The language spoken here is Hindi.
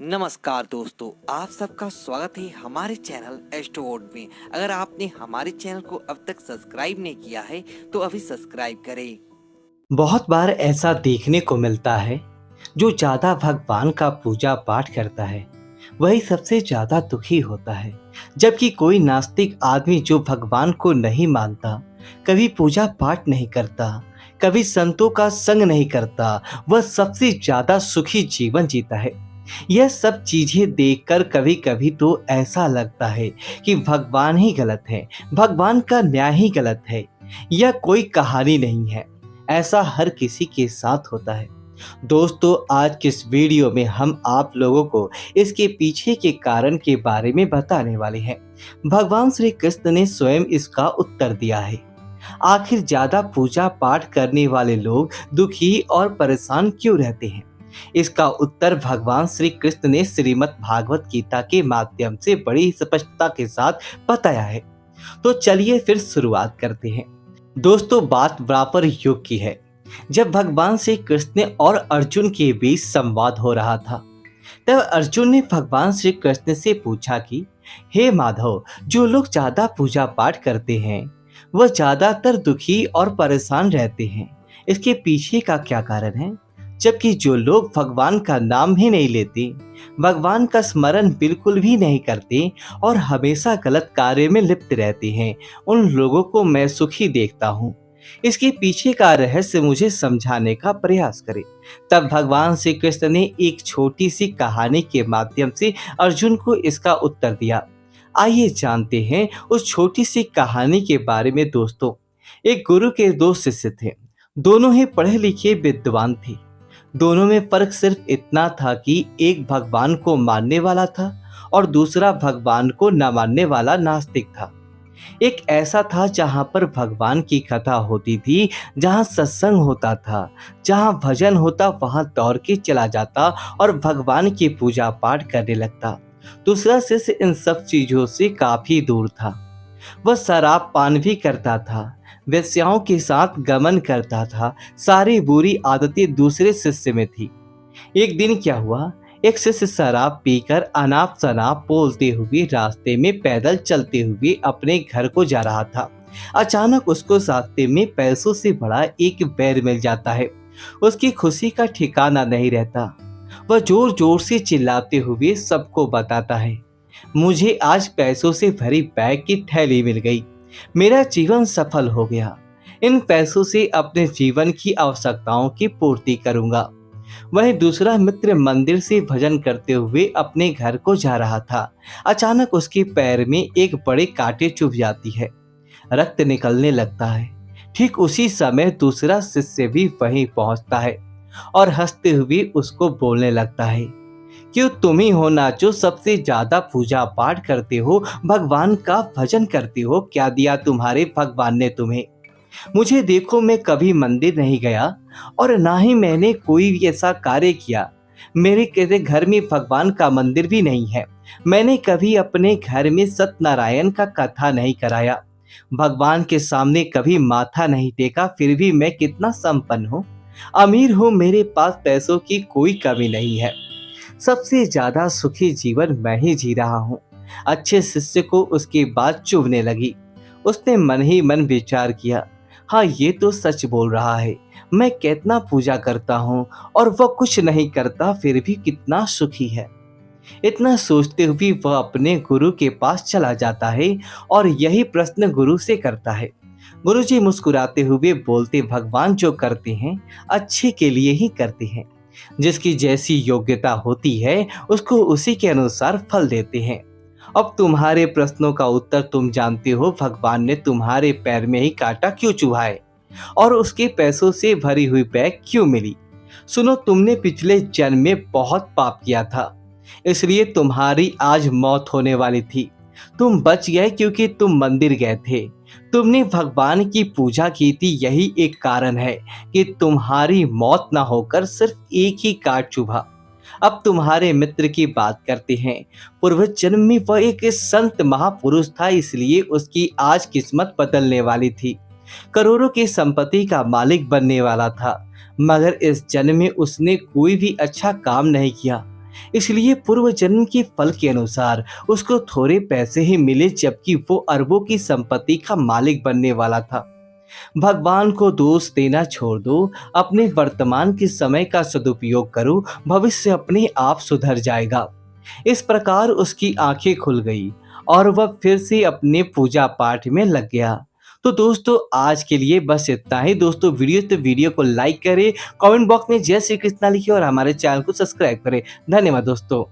नमस्कार दोस्तों, आप सबका स्वागत है हमारे चैनल एस्ट्रोवर्ल्ड में। अगर आपने हमारे चैनल को अब तक सब्सक्राइब नहीं किया है तो अभी सब्सक्राइब करें। बहुत बार ऐसा देखने को मिलता है, जो ज़्यादा भगवान का पूजा पाठ करता है वही सबसे ज़्यादा दुखी होता है। जबकि कोई नास्तिक आदमी जो भगवान को नहीं मानता, कभी पूजा पाठ नहीं करता, कभी संतों का संग नहीं करता, वह सबसे ज़्यादा सुखी जीवन जीता है। यह सब चीज़ें देखकर कभी कभी तो ऐसा लगता है कि भगवान ही गलत है, भगवान का न्याय ही गलत है। यह कोई कहानी नहीं है, ऐसा हर किसी के साथ होता है। दोस्तों, आज के इस वीडियो में हम आप लोगों को इसके पीछे के कारण के बारे में बताने वाले हैं। भगवान श्री कृष्ण ने स्वयं इसका उत्तर दिया है। आखिर ज्यादा पूजा पाठ करने वाले लोग दुखी और परेशान क्यों रहते हैं? इसका उत्तर भगवान श्री कृष्ण ने श्रीमद् भागवत गीता के माध्यम से बड़ी स्पष्टता के साथ बताया है। तो चलिए फिर शुरुआत करते हैं। दोस्तों, बात द्वापर युग की है, जब भगवान श्री कृष्ण और अर्जुन के बीच संवाद हो रहा था। तब अर्जुन ने भगवान श्री कृष्ण से पूछा कि हे माधव, जो लोग ज्यादा पूजा पाठ करते हैं वह ज्यादातर दुखी और परेशान रहते हैं, इसके पीछे का क्या कारण है? जबकि जो लोग भगवान का नाम ही नहीं लेते, भगवान का स्मरण बिल्कुल भी नहीं करते और हमेशा गलत कार्य में लिप्त रहते हैं, उन लोगों को मैं सुखी देखता हूँ। इसके पीछे का रहस्य मुझे समझाने का प्रयास करें। तब भगवान श्री कृष्ण ने एक छोटी सी कहानी के माध्यम से अर्जुन को इसका उत्तर दिया। आइए जानते हैं उस छोटी सी कहानी के बारे में। दोस्तों, एक गुरु के दो शिष्य थे। दोनों ही पढ़े लिखे विद्वान थे। दोनों में फर्क सिर्फ इतना था कि एक भगवान को मानने वाला था और दूसरा भगवान को न मानने वाला नास्तिक था। एक ऐसा था जहां पर भगवान की कथा होती थी, जहां सत्संग होता था, जहां भजन होता, वहां दौड़ के चला जाता और भगवान की पूजा पाठ करने लगता। दूसरा शिष्य इन सब चीजों से काफी दूर था। वह शराब पान भी करता था, वेश्याओं के साथ गमन करता था। सारी बुरी आदतें दूसरे शिष्य में थी। एक दिन क्या हुआ, एक शिष्य शराब पीकर अनाप शनाप बोलते हुए रास्ते में पैदल चलते हुए अपने घर को जा रहा था। अचानक उसको रास्ते में पैसों से भरा एक बैग मिल जाता है। उसकी खुशी का ठिकाना नहीं रहता। वह जोर जोर से चिल्लाते हुए सबको बताता है, मुझे आज पैसों से भरी बैग की थैली मिल गई, मेरा जीवन सफल हो गया। इन पैसों से अपने जीवन की आवश्यकताओं की पूर्ति करूंगा। वहीं दूसरा मित्र मंदिर से भजन करते हुए अपने घर को जा रहा था। अचानक उसके पैर में एक बड़े कांटे चुभ जाती है, रक्त निकलने लगता है। ठीक उसी समय दूसरा शिष्य भी वहीं पहुंचता है और हंसते हुए उसको बोलने लगता है, क्यों तुम ही हो ना जो सबसे ज्यादा पूजा पाठ करते हो, भगवान का भजन करते हो? क्या दिया तुम्हारे भगवान ने तुम्हें? मुझे देखो, मैं कभी मंदिर नहीं गया और ना ही मैंने कोई भी ऐसा कार्य किया। मेरे कहते घर में भगवान का मंदिर भी नहीं है। मैंने कभी अपने घर में सत्यनारायण का कथा नहीं कराया, भगवान के सामने कभी माथा नहीं टेका। फिर भी मैं कितना संपन्न हूँ, अमीर हूँ, मेरे पास पैसों की कोई कमी नहीं है। सबसे ज्यादा सुखी जीवन मैं ही जी रहा हूँ। अच्छे शिष्य को उसकी बात चुभने लगी। उसने मन ही मन विचार किया, हाँ, ये तो सच बोल रहा है। मैं कितना पूजा करता हूँ और वह कुछ नहीं करता, फिर भी कितना सुखी है। इतना सोचते हुए वह अपने गुरु के पास चला जाता है और यही प्रश्न गुरु से करता है। गुरुजी मुस्कुराते हुए बोलते, भगवान जो करते हैं अच्छे के लिए ही करते हैं। जिसकी जैसी योग्यता होती है उसको उसी के अनुसार फल देते हैं। अब तुम्हारे प्रश्नों का उत्तर तुम जानते हो। भगवान ने तुम्हारे पैर में ही कांटा क्यों चुभा है और उसके पैसों से भरी हुई बैग क्यों मिली? सुनो, तुमने पिछले जन्म में बहुत पाप किया था, इसलिए तुम्हारी आज मौत होने वाली थी। तुम बच गए क्योंकि तुम मंदिर गए थे, तुमने भगवान की पूजा की थी। यही एक कारण है कि तुम्हारी मौत ना होकर सिर्फ एक ही काट चुभा। अब तुम्हारे मित्र की बात करते हैं। पूर्व जन्म में वह एक संत महापुरुष था, इसलिए उसकी आज किस्मत बदलने वाली थी। करोड़ों की संपत्ति का मालिक बनने वाला था, मगर इस जन्म में उसने कोई भी अच्छा काम नहीं किया। इसलिए पूर्व जन्म के फल के अनुसार उसको थोड़े पैसे ही मिले, जबकि वो अरबों की संपत्ति का मालिक बनने वाला था। भगवान को दोष देना छोड़ दो, अपने वर्तमान के समय का सदुपयोग करो, भविष्य अपने आप सुधर जाएगा। इस प्रकार उसकी आंखें खुल गई और वह फिर से अपने पूजा पाठ में लग गया। तो दोस्तों आज के लिए बस इतना ही। दोस्तों वीडियो को लाइक करें, कमेंट बॉक्स में जय श्री कृष्णा लिखें और हमारे चैनल को सब्सक्राइब करें। धन्यवाद दोस्तों।